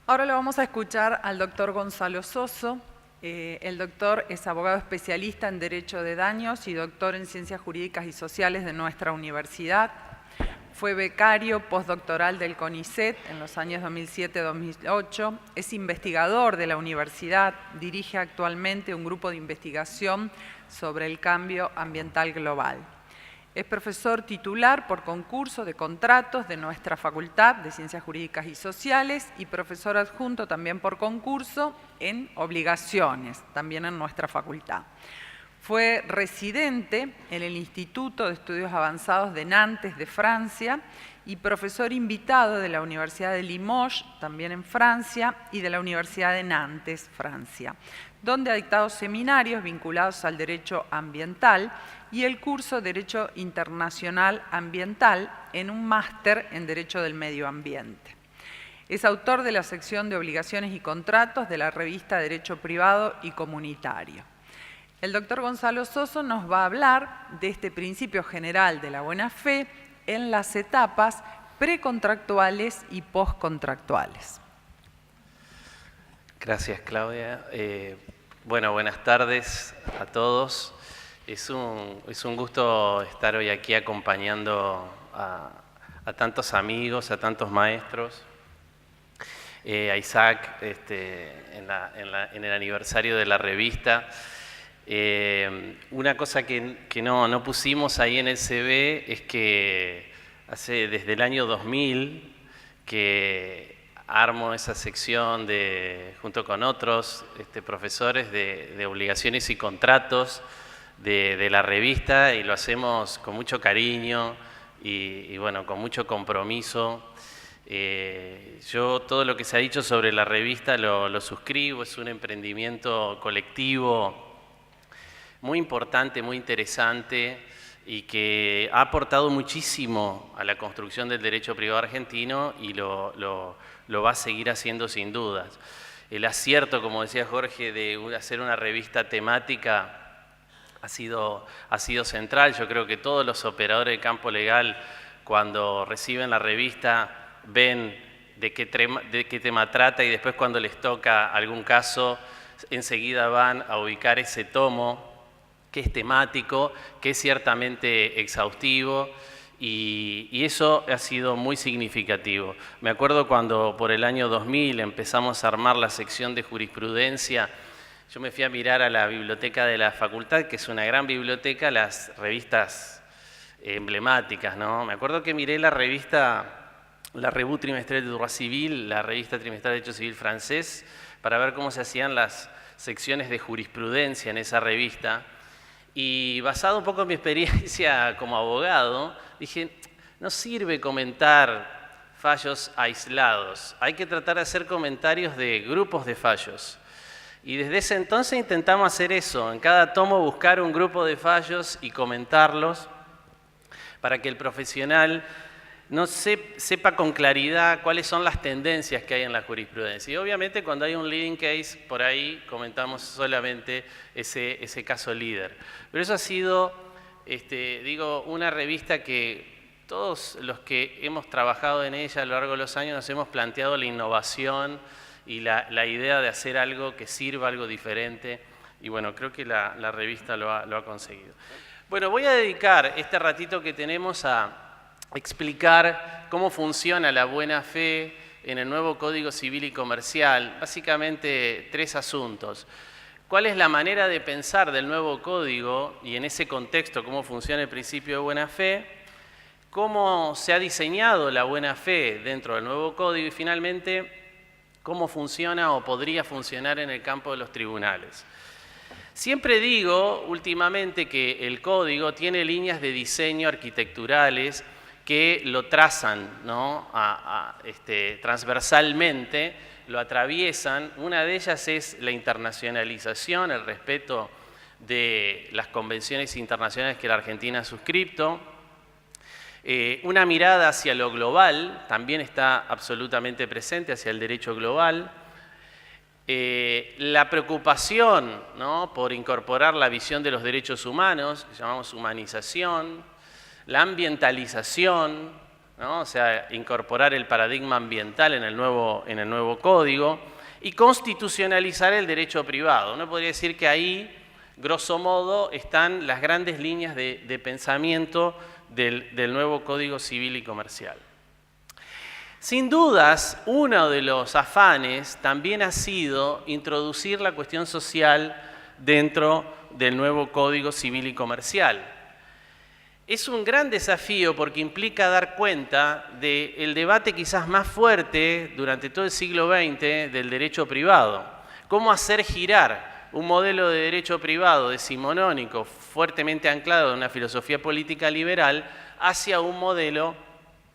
Ahora lo vamos a escuchar al doctor Gonzalo Soso. El doctor es abogado especialista en Derecho de Daños y doctor en Ciencias Jurídicas y Sociales de nuestra universidad. Fue becario postdoctoral del CONICET en los años 2007-2008. Es investigador de la universidad. Dirige actualmente un grupo de investigación sobre el cambio ambiental global. Es profesor titular por concurso de contratos de nuestra Facultad de Ciencias Jurídicas y Sociales y profesor adjunto también por concurso en obligaciones, también en nuestra facultad. Fue residente en el Instituto de Estudios Avanzados de Nantes de Francia y profesor invitado de la Universidad de Limoges, también en Francia, y de la Universidad de Nantes, Francia, donde ha dictado seminarios vinculados al derecho ambiental y el curso Derecho Internacional Ambiental en un máster en Derecho del Medio Ambiente. Es autor de la sección de Obligaciones y Contratos de la revista Derecho Privado y Comunitario. El doctor Gonzalo Soso nos va a hablar de este principio general de la buena fe en las etapas precontractuales y postcontractuales. Gracias, Claudia. Bueno, buenas tardes a todos. Es un gusto estar hoy aquí acompañando a tantos amigos, a tantos maestros, a Isaac en el aniversario de la revista. Una cosa que no pusimos ahí en el CV es que desde el año 2000 que armo esa sección junto con otros profesores de obligaciones y contratos de la revista, y lo hacemos con mucho cariño y bueno, con mucho compromiso. Yo todo lo que se ha dicho sobre la revista lo suscribo. Es un emprendimiento colectivo muy importante, muy interesante, y que ha aportado muchísimo a la construcción del derecho privado argentino y lo va a seguir haciendo sin dudas. El acierto, como decía Jorge, de hacer una revista temática ha sido central. Yo creo que todos los operadores del campo legal, cuando reciben la revista, ven de qué tema trata, y después cuando les toca algún caso, enseguida van a ubicar ese tomo, que es temático, que es ciertamente exhaustivo, y eso ha sido muy significativo. Me acuerdo cuando por el año 2000 empezamos a armar la sección de jurisprudencia. Yo me fui a mirar a la biblioteca de la facultad, que es una gran biblioteca, las revistas emblemáticas, ¿no? Me acuerdo que miré la revista, la Revue Trimestrielle de Droit Civil, la revista trimestral de Derecho Civil francés, para ver cómo se hacían las secciones de jurisprudencia en esa revista. Y basado un poco en mi experiencia como abogado, dije, no sirve comentar fallos aislados, hay que tratar de hacer comentarios de grupos de fallos. Y desde ese entonces intentamos hacer eso, en cada tomo buscar un grupo de fallos y comentarlos, para que el profesional no sepa con claridad cuáles son las tendencias que hay en la jurisprudencia. Y obviamente cuando hay un leading case, por ahí comentamos solamente ese caso líder. Pero eso ha sido, una revista que todos los que hemos trabajado en ella a lo largo de los años nos hemos planteado la innovación y la idea de hacer algo que sirva, algo diferente. Y bueno, creo que la revista lo ha conseguido. Bueno, voy a dedicar este ratito que tenemos a explicar cómo funciona la buena fe en el nuevo Código Civil y Comercial. Básicamente 3 asuntos. ¿Cuál es la manera de pensar del nuevo código y en ese contexto cómo funciona el principio de buena fe? ¿Cómo se ha diseñado la buena fe dentro del nuevo código? Y finalmente, ¿cómo funciona o podría funcionar en el campo de los tribunales? Siempre digo últimamente que el código tiene líneas de diseño arquitecturales que lo trazan, ¿no? Transversalmente, lo atraviesan. Una de ellas es la internacionalización, el respeto de las convenciones internacionales que la Argentina ha suscrito. Una mirada hacia lo global también está absolutamente presente, hacia el derecho global. La preocupación, ¿no?, por incorporar la visión de los derechos humanos, que llamamos humanización. La ambientalización, ¿no? O sea, incorporar el paradigma ambiental en el nuevo código y constitucionalizar el derecho privado. Uno podría decir que ahí, grosso modo, están las grandes líneas de pensamiento del nuevo Código Civil y Comercial. Sin dudas, uno de los afanes también ha sido introducir la cuestión social dentro del nuevo Código Civil y Comercial. Es un gran desafío porque implica dar cuenta del debate quizás más fuerte durante todo el siglo XX del derecho privado. Cómo hacer girar un modelo de derecho privado decimonónico fuertemente anclado en una filosofía política liberal hacia un modelo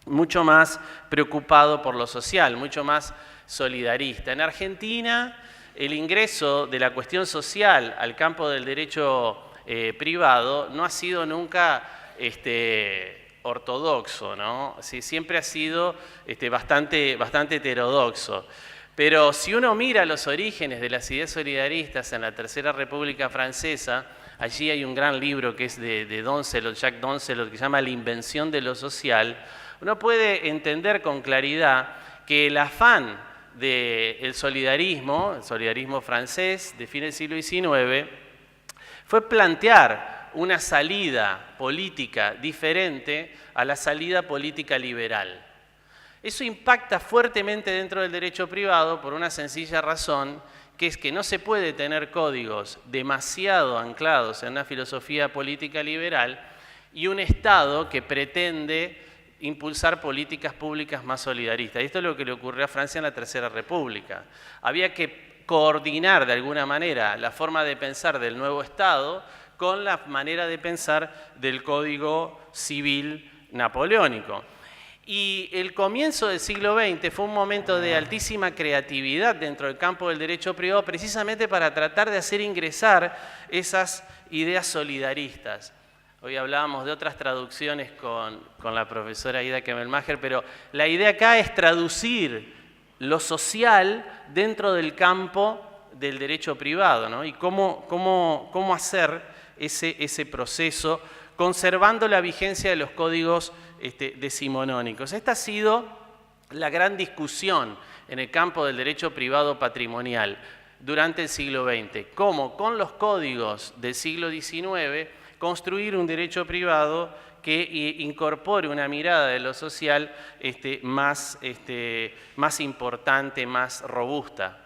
mucho más preocupado por lo social, mucho más solidarista. En Argentina, el ingreso de la cuestión social al campo del derecho privado no ha sido nunca ortodoxo, ¿no? Sí, siempre ha sido bastante heterodoxo. Pero si uno mira los orígenes de las ideas solidaristas en la Tercera República Francesa, allí hay un gran libro que es de Jacques Doncelot, que se llama La invención de lo social. Uno puede entender con claridad que el afán del solidarismo, el solidarismo francés de fin del siglo XIX, fue plantear una salida política diferente a la salida política liberal. Eso impacta fuertemente dentro del derecho privado por una sencilla razón, que es que no se puede tener códigos demasiado anclados en una filosofía política liberal y un Estado que pretende impulsar políticas públicas más solidaristas. Y esto es lo que le ocurrió a Francia en la Tercera República. Había que coordinar de alguna manera la forma de pensar del nuevo Estado con la manera de pensar del Código Civil napoleónico. Y el comienzo del siglo XX fue un momento de altísima creatividad dentro del campo del derecho privado, precisamente para tratar de hacer ingresar esas ideas solidaristas. Hoy hablábamos de otras traducciones con la profesora Ida Kemmelmacher, pero la idea acá es traducir lo social dentro del campo del derecho privado, ¿no? Y cómo hacer ese proceso conservando la vigencia de los códigos decimonónicos. Esta ha sido la gran discusión en el campo del derecho privado patrimonial durante el siglo XX. Cómo con los códigos del siglo XIX construir un derecho privado que incorpore una mirada de lo social más importante, más robusta.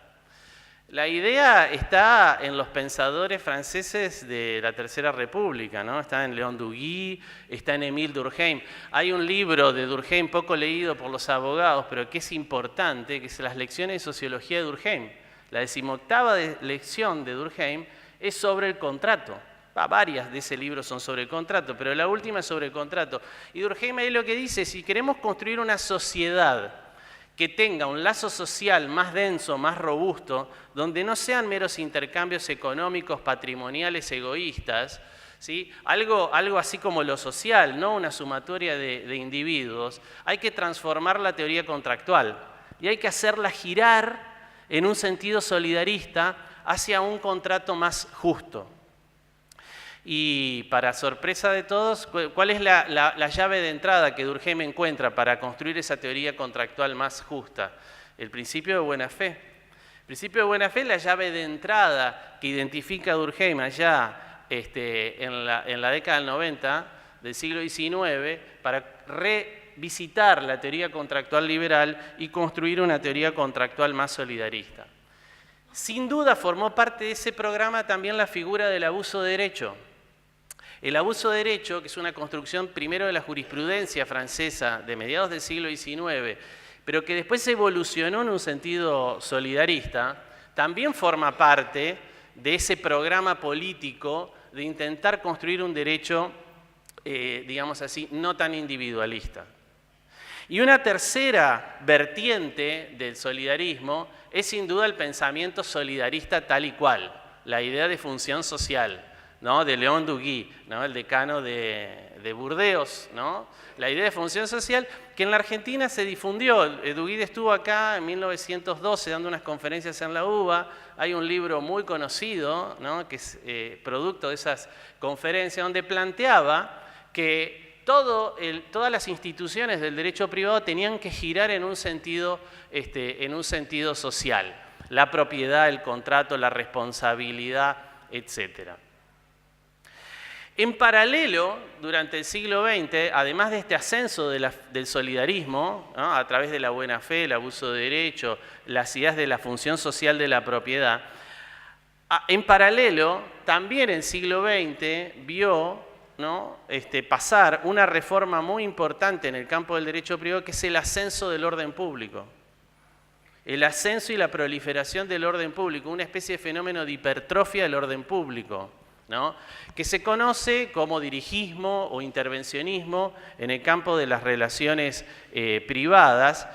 La idea está en los pensadores franceses de la Tercera República, ¿no? Está en Léon Duguy, está en Émile Durkheim. Hay un libro de Durkheim poco leído por los abogados, pero que es importante, que es las lecciones de sociología de Durkheim. La 18ª lección de Durkheim es sobre el contrato. Varias de ese libro son sobre el contrato, pero la última es sobre el contrato. Y Durkheim ahí lo que dice, si queremos construir una sociedad que tenga un lazo social más denso, más robusto, donde no sean meros intercambios económicos, patrimoniales, egoístas, ¿sí? Algo así como lo social, no una sumatoria de individuos, hay que transformar la teoría contractual y hay que hacerla girar en un sentido solidarista hacia un contrato más justo. Y para sorpresa de todos, ¿cuál es la llave de entrada que Durkheim encuentra para construir esa teoría contractual más justa? El principio de buena fe. El principio de buena fe es la llave de entrada que identifica Durkheim allá en la década del 90 del siglo XIX para revisitar la teoría contractual liberal y construir una teoría contractual más solidarista. Sin duda formó parte de ese programa también la figura del abuso de derecho. El abuso de derecho, que es una construcción primero de la jurisprudencia francesa de mediados del siglo XIX, pero que después evolucionó en un sentido solidarista, también forma parte de ese programa político de intentar construir un derecho, digamos así, no tan individualista. Y una tercera vertiente del solidarismo es sin duda el pensamiento solidarista tal y cual, la idea de función social, ¿no? De Léon Duguy, ¿no? El decano de Burdeos, ¿no? La idea de función social que en la Argentina se difundió. Duguy estuvo acá en 1912 dando unas conferencias en la UBA. Hay un libro muy conocido, ¿no? Que es producto de esas conferencias donde planteaba que todas las instituciones del derecho privado tenían que girar en un sentido social. La propiedad, el contrato, la responsabilidad, etc. En paralelo, durante el siglo XX, además de este ascenso del solidarismo, ¿no?, a través de la buena fe, el abuso de derecho, las ideas de la función social de la propiedad, en paralelo, también el siglo XX vio, ¿no?, pasar una reforma muy importante en el campo del derecho privado, que es el ascenso del orden público. El ascenso y la proliferación del orden público, una especie de fenómeno de hipertrofia del orden público, ¿no?, que se conoce como dirigismo o intervencionismo en el campo de las relaciones privadas,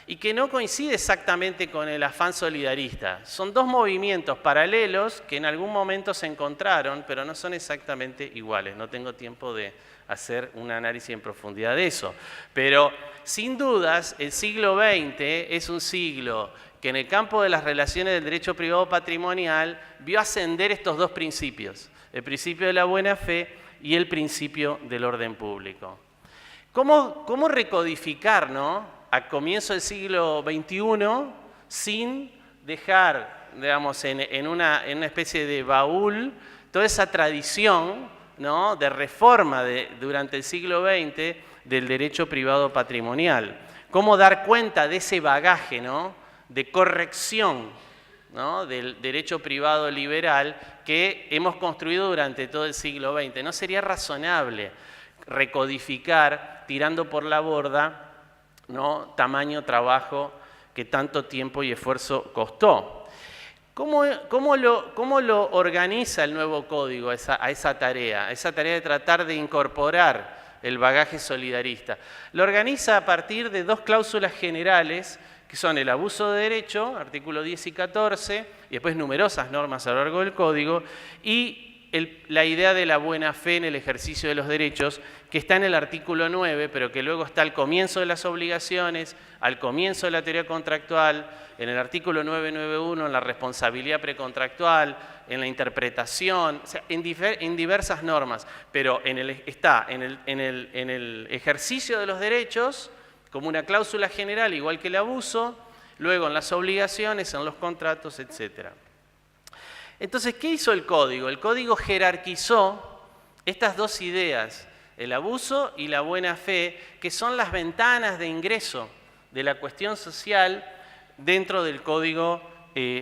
y que no coincide exactamente con el afán solidarista. Son dos movimientos paralelos que en algún momento se encontraron, pero no son exactamente iguales. No tengo tiempo de hacer un análisis en profundidad de eso. Pero sin dudas, el siglo XX es un siglo que en el campo de las relaciones del derecho privado patrimonial vio ascender estos dos principios: el principio de la buena fe y el principio del orden público. ¿Cómo recodificar, ¿no?, a comienzo del siglo XXI sin dejar, digamos, en una especie de baúl toda esa tradición, ¿no?, de reforma durante el siglo XX del derecho privado patrimonial? ¿Cómo dar cuenta de ese bagaje, ¿no?, de corrección, ¿no?, del derecho privado liberal que hemos construido durante todo el siglo XX? ¿No sería razonable recodificar, tirando por la borda, ¿no?, tamaño trabajo que tanto tiempo y esfuerzo costó? ¿Cómo lo organiza el nuevo código a esa tarea de tratar de incorporar el bagaje solidarista? Lo organiza a partir de dos cláusulas generales, que son el abuso de derecho, artículos 10 y 14, y después numerosas normas a lo largo del código, y la idea de la buena fe en el ejercicio de los derechos, que está en el artículo 9, pero que luego está al comienzo de las obligaciones, al comienzo de la teoría contractual, en el artículo 991, en la responsabilidad precontractual, en la interpretación, o sea, en diversas normas, pero está en el ejercicio de los derechos como una cláusula general, igual que el abuso, luego en las obligaciones, en los contratos, etc. Entonces, ¿qué hizo el código? El código jerarquizó estas dos ideas, el abuso y la buena fe, que son las ventanas de ingreso de la cuestión social dentro del Código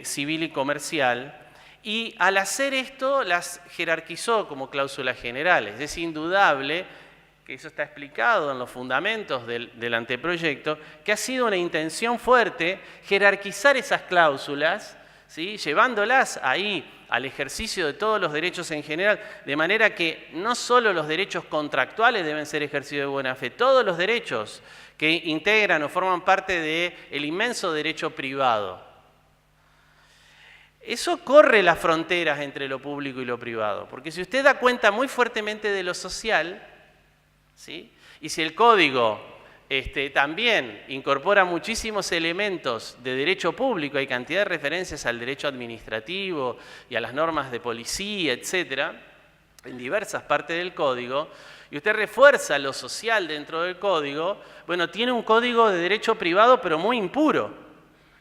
Civil y Comercial, y al hacer esto las jerarquizó como cláusulas generales. Es indudable que eso está explicado en los fundamentos del anteproyecto, que ha sido una intención fuerte jerarquizar esas cláusulas, ¿sí?, llevándolas ahí al ejercicio de todos los derechos en general, de manera que no solo los derechos contractuales deben ser ejercidos de buena fe, todos los derechos que integran o forman parte del inmenso derecho privado. Eso corre las fronteras entre lo público y lo privado, porque si usted da cuenta muy fuertemente de lo social, ¿sí?, y si el código también incorpora muchísimos elementos de derecho público, hay cantidad de referencias al derecho administrativo y a las normas de policía, etcétera, en diversas partes del código, y usted refuerza lo social dentro del código, bueno, tiene un código de derecho privado pero muy impuro,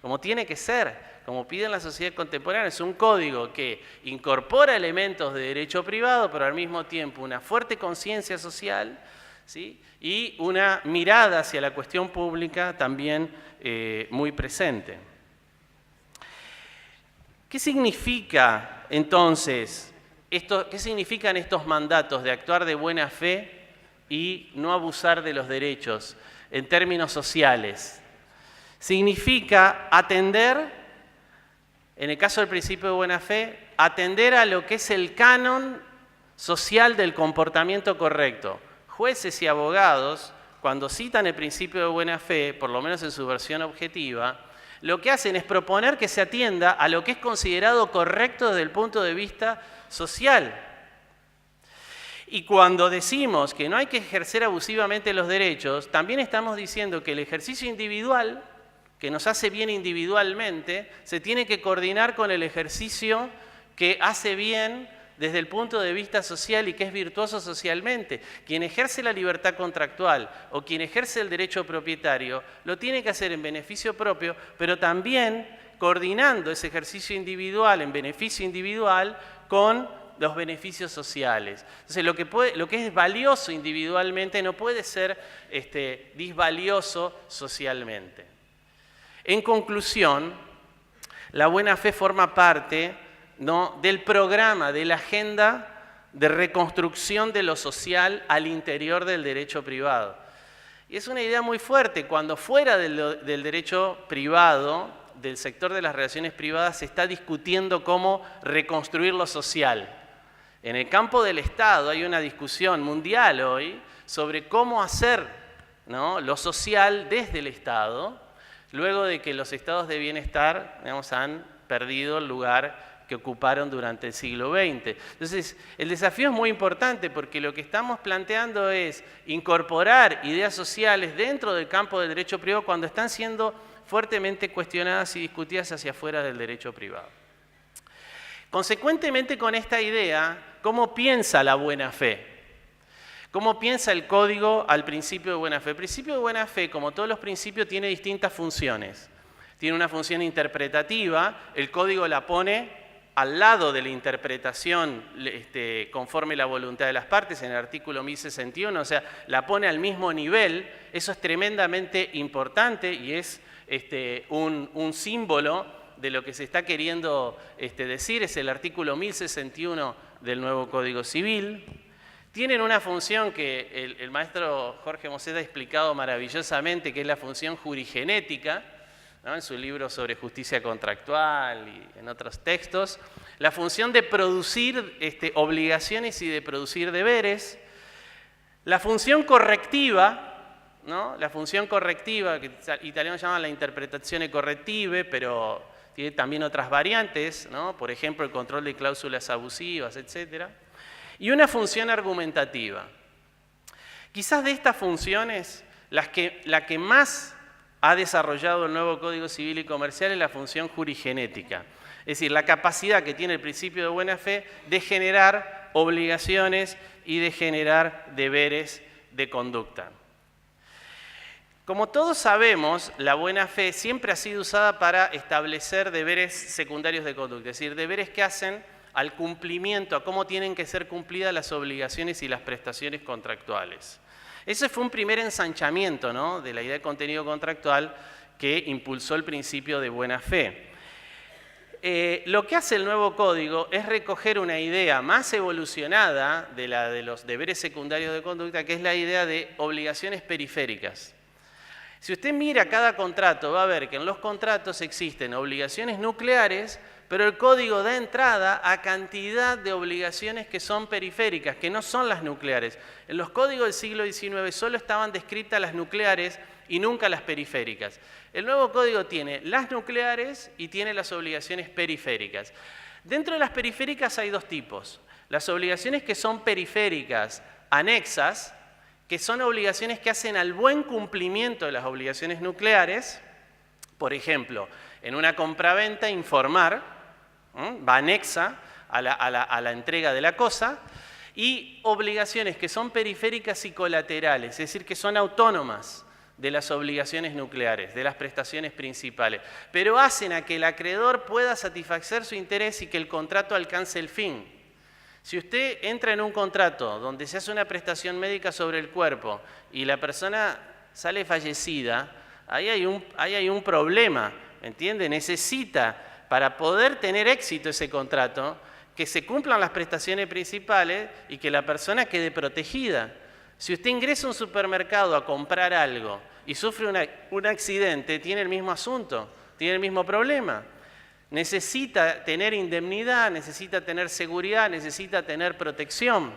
como tiene que ser, como pide la sociedad contemporánea. Es un código que incorpora elementos de derecho privado, pero al mismo tiempo una fuerte conciencia social, ¿sí?, y una mirada hacia la cuestión pública también muy presente. ¿Qué significa entonces qué significan estos mandatos de actuar de buena fe y no abusar de los derechos en términos sociales? Significa atender, en el caso del principio de buena fe, atender a lo que es el canon social del comportamiento correcto. Jueces y abogados, cuando citan el principio de buena fe, por lo menos en su versión objetiva, lo que hacen es proponer que se atienda a lo que es considerado correcto desde el punto de vista social. Y cuando decimos que no hay que ejercer abusivamente los derechos, también estamos diciendo que el ejercicio individual, que nos hace bien individualmente, se tiene que coordinar con el ejercicio que hace bien desde el punto de vista social y que es virtuoso socialmente. Quien ejerce la libertad contractual o quien ejerce el derecho propietario lo tiene que hacer en beneficio propio, pero también coordinando ese ejercicio individual en beneficio individual con los beneficios sociales. Entonces, lo que es valioso individualmente no puede ser disvalioso socialmente. En conclusión, la buena fe forma parte, ¿no?, del programa, de la agenda de reconstrucción de lo social al interior del derecho privado. Y es una idea muy fuerte cuando fuera del derecho privado, del sector de las relaciones privadas, se está discutiendo cómo reconstruir lo social. En el campo del Estado hay una discusión mundial hoy sobre cómo hacer, ¿no?, lo social desde el Estado, luego de que los estados de bienestar, digamos, han perdido el lugar que ocuparon durante el siglo XX. Entonces, el desafío es muy importante porque lo que estamos planteando es incorporar ideas sociales dentro del campo del derecho privado cuando están siendo fuertemente cuestionadas y discutidas hacia afuera del derecho privado. Consecuentemente con esta idea, ¿cómo piensa la buena fe? ¿Cómo piensa el código al principio de buena fe? El principio de buena fe, como todos los principios, tiene distintas funciones. Tiene una función interpretativa, el código la pone al lado de la interpretación conforme la voluntad de las partes, en el artículo 1061, o sea, la pone al mismo nivel. Eso es tremendamente importante y es un símbolo de lo que se está queriendo decir, es el artículo 1061 del nuevo Código Civil. Tienen una función que el maestro Jorge Mosset ha explicado maravillosamente, que es la función jurigenética, ¿no?, en su libro sobre justicia contractual y en otros textos, la función de producir obligaciones y de producir deberes, la función correctiva, ¿no?, la función correctiva, que italianos llaman la interpretazione correttive, pero tiene también otras variantes, ¿no?, por ejemplo, el control de cláusulas abusivas, etc. Y una función argumentativa. Quizás de estas funciones, la que más ha desarrollado el nuevo Código Civil y Comercial es la función jurigenética. Es decir, la capacidad que tiene el principio de buena fe de generar obligaciones y de generar deberes de conducta. Como todos sabemos, la buena fe siempre ha sido usada para establecer deberes secundarios de conducta, es decir, deberes que hacen al cumplimiento, a cómo tienen que ser cumplidas las obligaciones y las prestaciones contractuales. Ese fue un primer ensanchamiento, ¿no?, de la idea de contenido contractual que impulsó el principio de buena fe. Lo que hace el nuevo código es recoger una idea más evolucionada de la de los deberes secundarios de conducta, que es la idea de obligaciones periféricas. Si usted mira cada contrato, va a ver que en los contratos existen obligaciones nucleares, pero el código da entrada a cantidad de obligaciones que son periféricas, que no son las nucleares. En los códigos del siglo XIX solo estaban descritas las nucleares y nunca las periféricas. El nuevo código tiene las nucleares y tiene las obligaciones periféricas. Dentro de las periféricas hay dos tipos. Las obligaciones que son periféricas anexas, que son obligaciones que hacen al buen cumplimiento de las obligaciones nucleares. Por ejemplo, en una compraventa informar, va anexa a la entrega de la cosa, y obligaciones que son periféricas y colaterales, es decir, que son autónomas de las obligaciones nucleares, de las prestaciones principales, pero hacen a que el acreedor pueda satisfacer su interés y que el contrato alcance el fin. Si usted entra en un contrato donde se hace una prestación médica sobre el cuerpo y la persona sale fallecida, ahí hay un problema, ¿entiende? Necesita, para poder tener éxito ese contrato, que se cumplan las prestaciones principales y que la persona quede protegida. Si usted ingresa a un supermercado a comprar algo y sufre un accidente, tiene el mismo asunto, tiene el mismo problema. Necesita tener indemnidad, necesita tener seguridad, necesita tener protección.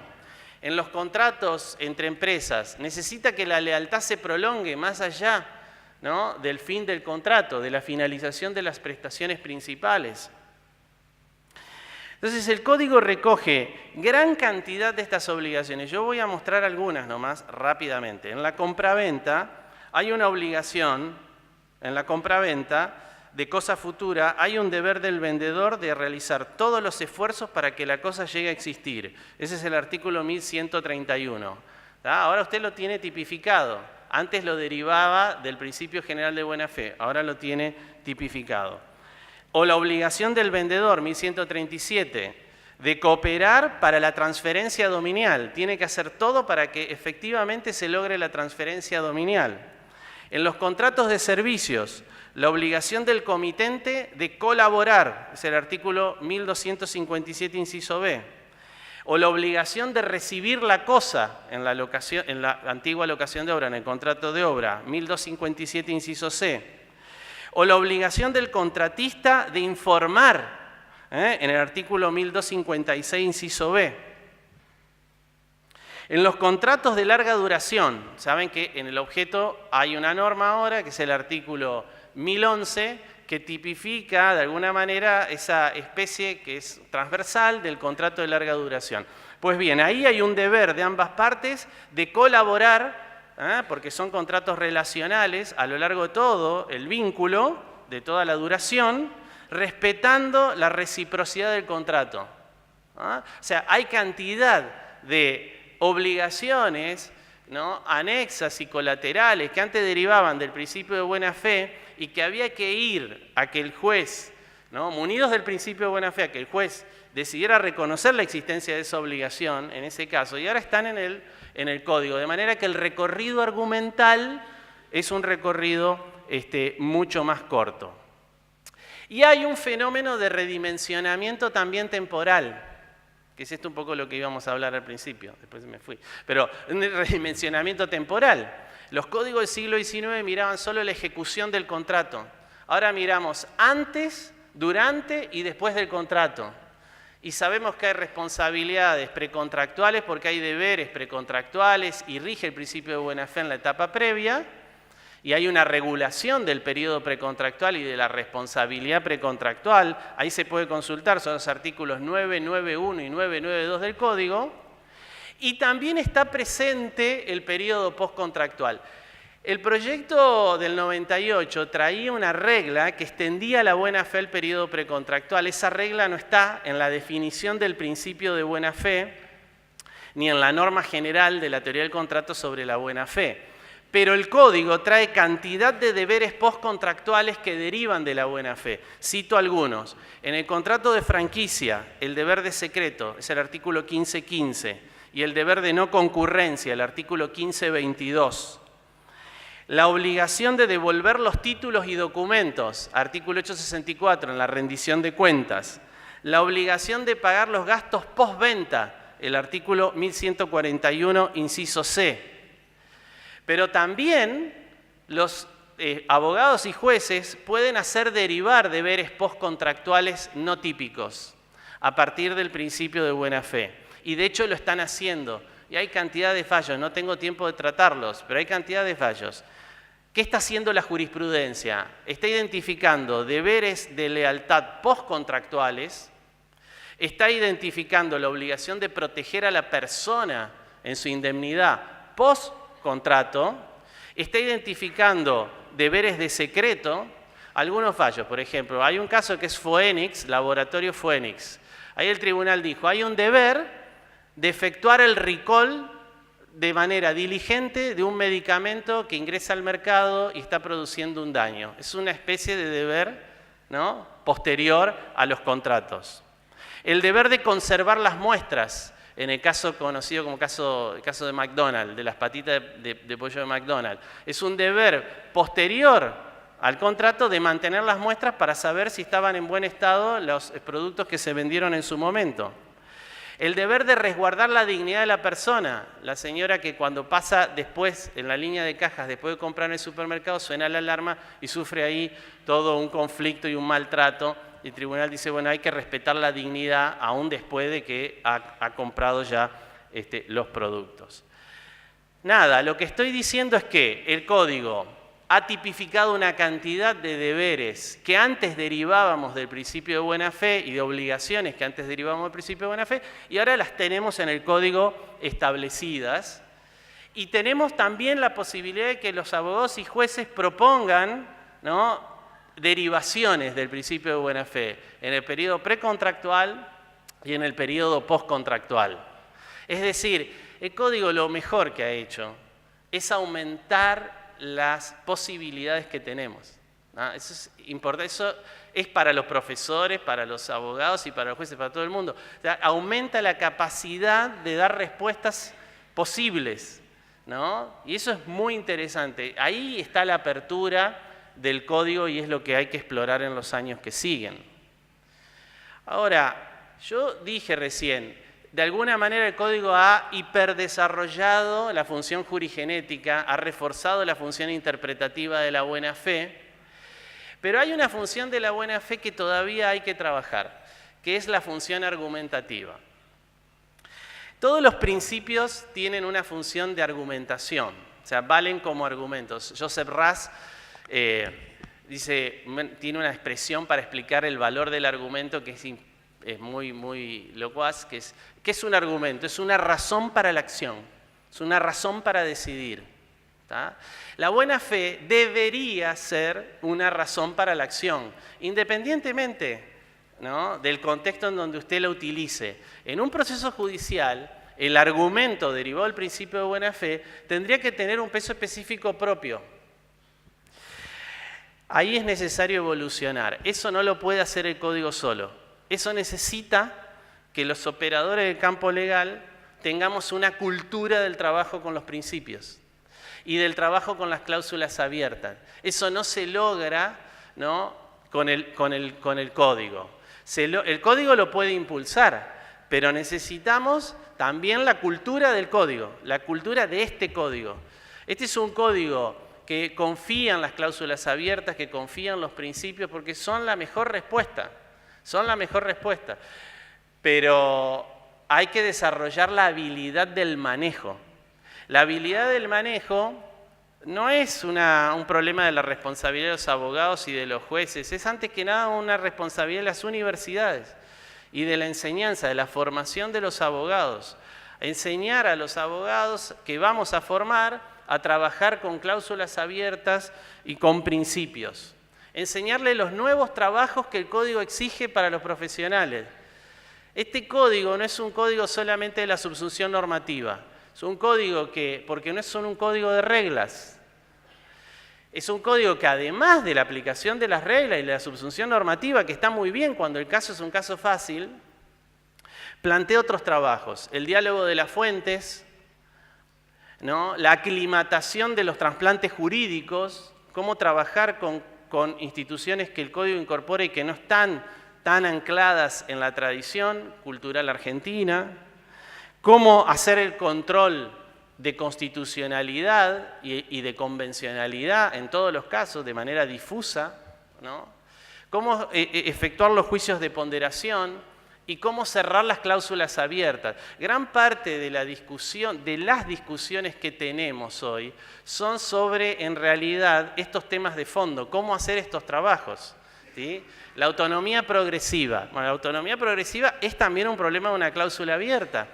En los contratos entre empresas, necesita que la lealtad se prolongue más allá, ¿no?, del fin del contrato, de la finalización de las prestaciones principales. Entonces el código recoge gran cantidad de estas obligaciones. Yo voy a mostrar algunas nomás rápidamente. En la compraventa hay una obligación, en la compraventa de cosa futura, hay un deber del vendedor de realizar todos los esfuerzos para que la cosa llegue a existir. Ese es el artículo 1131. Ahora usted lo tiene tipificado. Antes lo derivaba del principio general de buena fe, ahora lo tiene tipificado. O la obligación del vendedor, 1137, de cooperar para la transferencia dominial. Tiene que hacer todo para que efectivamente se logre la transferencia dominial. En los contratos de servicios, la obligación del comitente de colaborar, es el artículo 1257, inciso B. O la obligación de recibir la cosa en la antigua locación de obra, en el contrato de obra, 1257, inciso C. O la obligación del contratista de informar, en el artículo 1256, inciso B. En los contratos de larga duración, saben que en el objeto hay una norma ahora, que es el artículo 1011, que tipifica de alguna manera esa especie que es transversal del contrato de larga duración. Pues bien, ahí hay un deber de ambas partes de colaborar, porque son contratos relacionales a lo largo de todo el vínculo, de toda la duración, respetando la reciprocidad del contrato. O sea, hay cantidad de obligaciones, ¿no?, anexas y colaterales que antes derivaban del principio de buena fe y que había que ir a que el juez, ¿no?, munidos del principio de buena fe, a que el juez decidiera reconocer la existencia de esa obligación en ese caso, y ahora están en el código, de manera que el recorrido argumental es un recorrido mucho más corto. Y hay un fenómeno de redimensionamiento también temporal, que es esto un poco lo que íbamos a hablar al principio, después me fui, pero un redimensionamiento temporal. Los códigos del siglo XIX miraban solo la ejecución del contrato. Ahora miramos antes, durante y después del contrato. Y sabemos que hay responsabilidades precontractuales porque hay deberes precontractuales y rige el principio de buena fe en la etapa previa. Y hay una regulación del periodo precontractual y de la responsabilidad precontractual. Ahí se puede consultar, son los artículos 991 y 992 del Código. Y también está presente el periodo postcontractual. El proyecto del 98 traía una regla que extendía la buena fe al periodo precontractual. Esa regla no está en la definición del principio de buena fe, ni en la norma general de la teoría del contrato sobre la buena fe. Pero el Código trae cantidad de deberes postcontractuales que derivan de la buena fe. Cito algunos. En el contrato de franquicia, el deber de secreto es el artículo 1515 y el deber de no concurrencia, el artículo 1522. La obligación de devolver los títulos y documentos, artículo 864 en la rendición de cuentas. La obligación de pagar los gastos postventa, el artículo 1141, inciso C. Pero también los abogados y jueces pueden hacer derivar deberes postcontractuales no típicos a partir del principio de buena fe. Y de hecho lo están haciendo. Y hay cantidad de fallos, no tengo tiempo de tratarlos, pero hay cantidad de fallos. ¿Qué está haciendo la jurisprudencia? Está identificando deberes de lealtad postcontractuales, está identificando la obligación de proteger a la persona en su indemnidad postcontrato, está identificando deberes de secreto, algunos fallos. Por ejemplo, hay un caso que es Phoenix, Laboratorio Phoenix. Ahí el tribunal dijo, hay un deber de efectuar el recall de manera diligente de un medicamento que ingresa al mercado y está produciendo un daño. Es una especie de deber, ¿no?, posterior a los contratos. El deber de conservar las muestras, en el caso conocido como el caso de McDonald's, de las patitas de pollo de McDonald's, es un deber posterior al contrato de mantener las muestras para saber si estaban en buen estado los productos que se vendieron en su momento. El deber de resguardar la dignidad de la persona. La señora que cuando pasa después en la línea de cajas, después de comprar en el supermercado, suena la alarma y sufre ahí todo un conflicto y un maltrato. El tribunal dice, bueno, hay que respetar la dignidad aún después de que ha comprado ya los productos. Nada, lo que estoy diciendo es que el Código ha tipificado una cantidad de deberes que antes derivábamos del principio de buena fe y de obligaciones que antes derivábamos del principio de buena fe y ahora las tenemos en el Código establecidas. Y tenemos también la posibilidad de que los abogados y jueces propongan, ¿no?, derivaciones del principio de buena fe en el periodo precontractual y en el periodo postcontractual. Es decir, el código lo mejor que ha hecho es aumentar las posibilidades que tenemos, ¿no? Eso es importante, eso es para los profesores, para los abogados y para los jueces, para todo el mundo. O sea, aumenta la capacidad de dar respuestas posibles, ¿no? Y eso es muy interesante. Ahí está la apertura del código y es lo que hay que explorar en los años que siguen. Ahora, yo dije recién, de alguna manera el código ha hiperdesarrollado la función jurigenética, ha reforzado la función interpretativa de la buena fe, pero hay una función de la buena fe que todavía hay que trabajar, que es la función argumentativa. Todos los principios tienen una función de argumentación, o sea, valen como argumentos. Joseph Raz tiene una expresión para explicar el valor del argumento que es muy locuaz, que es un argumento, es una razón para la acción, es una razón para decidir. ¿Tá? La buena fe debería ser una razón para la acción, independientemente, ¿no?, del contexto en donde usted la utilice. En un proceso judicial, el argumento derivado del principio de buena fe tendría que tener un peso específico propio. Ahí es necesario evolucionar. Eso no lo puede hacer el código solo. Eso necesita que los operadores del campo legal tengamos una cultura del trabajo con los principios y del trabajo con las cláusulas abiertas. Eso no se logra, ¿no?, con el código. El código lo puede impulsar, pero necesitamos también la cultura del código, la cultura de este código. Este es un código que confía en las cláusulas abiertas, que confía en los principios, porque son la mejor respuesta. Son la mejor respuesta. Pero hay que desarrollar la habilidad del manejo. La habilidad del manejo no es un problema de la responsabilidad de los abogados y de los jueces, es antes que nada una responsabilidad de las universidades y de la enseñanza, de la formación de los abogados. Enseñar a los abogados que vamos a formar a trabajar con cláusulas abiertas y con principios. Enseñarles los nuevos trabajos que el código exige para los profesionales. Este código no es un código solamente de la subsunción normativa, es un código porque no es solo un código de reglas, es un código que además de la aplicación de las reglas y la subsunción normativa, que está muy bien cuando el caso es un caso fácil, plantea otros trabajos, el diálogo de las fuentes, ¿no?, la aclimatación de los trasplantes jurídicos, cómo trabajar con instituciones que el código incorpora y que no están tan ancladas en la tradición cultural argentina, cómo hacer el control de constitucionalidad y de convencionalidad en todos los casos de manera difusa, ¿no?, cómo efectuar los juicios de ponderación y cómo cerrar las cláusulas abiertas. Gran parte de la discusión, de las discusiones que tenemos hoy, son sobre, en realidad, estos temas de fondo, cómo hacer estos trabajos, ¿sí? La autonomía progresiva. Bueno, la autonomía progresiva es también un problema de una cláusula abierta,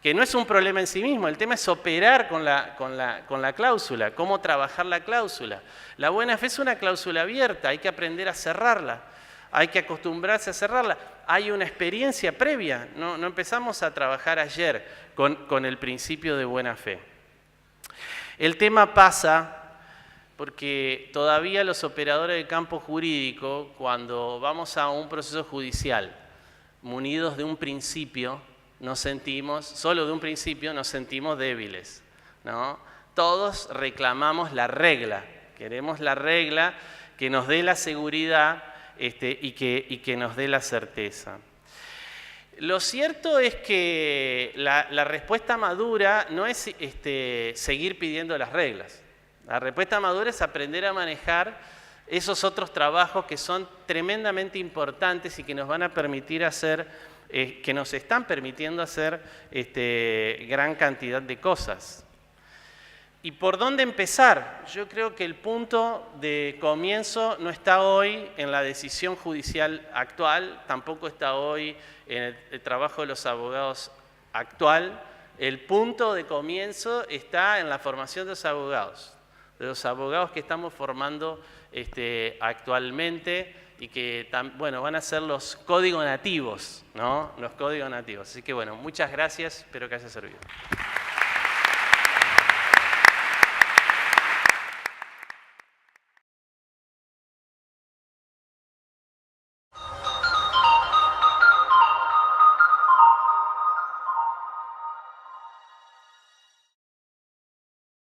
que no es un problema en sí mismo, el tema es operar con la cláusula, cómo trabajar la cláusula. La buena fe es una cláusula abierta, hay que aprender a cerrarla, hay que acostumbrarse a cerrarla. Hay una experiencia previa, no empezamos a trabajar ayer con el principio de buena fe. El tema pasa porque todavía los operadores del campo jurídico, cuando vamos a un proceso judicial munidos de un principio, solo de un principio, nos sentimos débiles, ¿no? Todos reclamamos la regla, queremos la regla que nos dé la seguridad y que nos dé la certeza. Lo cierto es que la respuesta madura no es seguir pidiendo las reglas. La respuesta madura es aprender a manejar esos otros trabajos que son tremendamente importantes y que nos van a permitir hacer, que nos están permitiendo hacer gran cantidad de cosas. ¿Y por dónde empezar? Yo creo que el punto de comienzo no está hoy en la decisión judicial actual, tampoco está hoy en el trabajo de los abogados actual. El punto de comienzo está en la formación de los abogados que estamos formando actualmente y que bueno, van a ser los códigos nativos, ¿no? Los códigos nativos. Así que bueno, muchas gracias, espero que haya servido.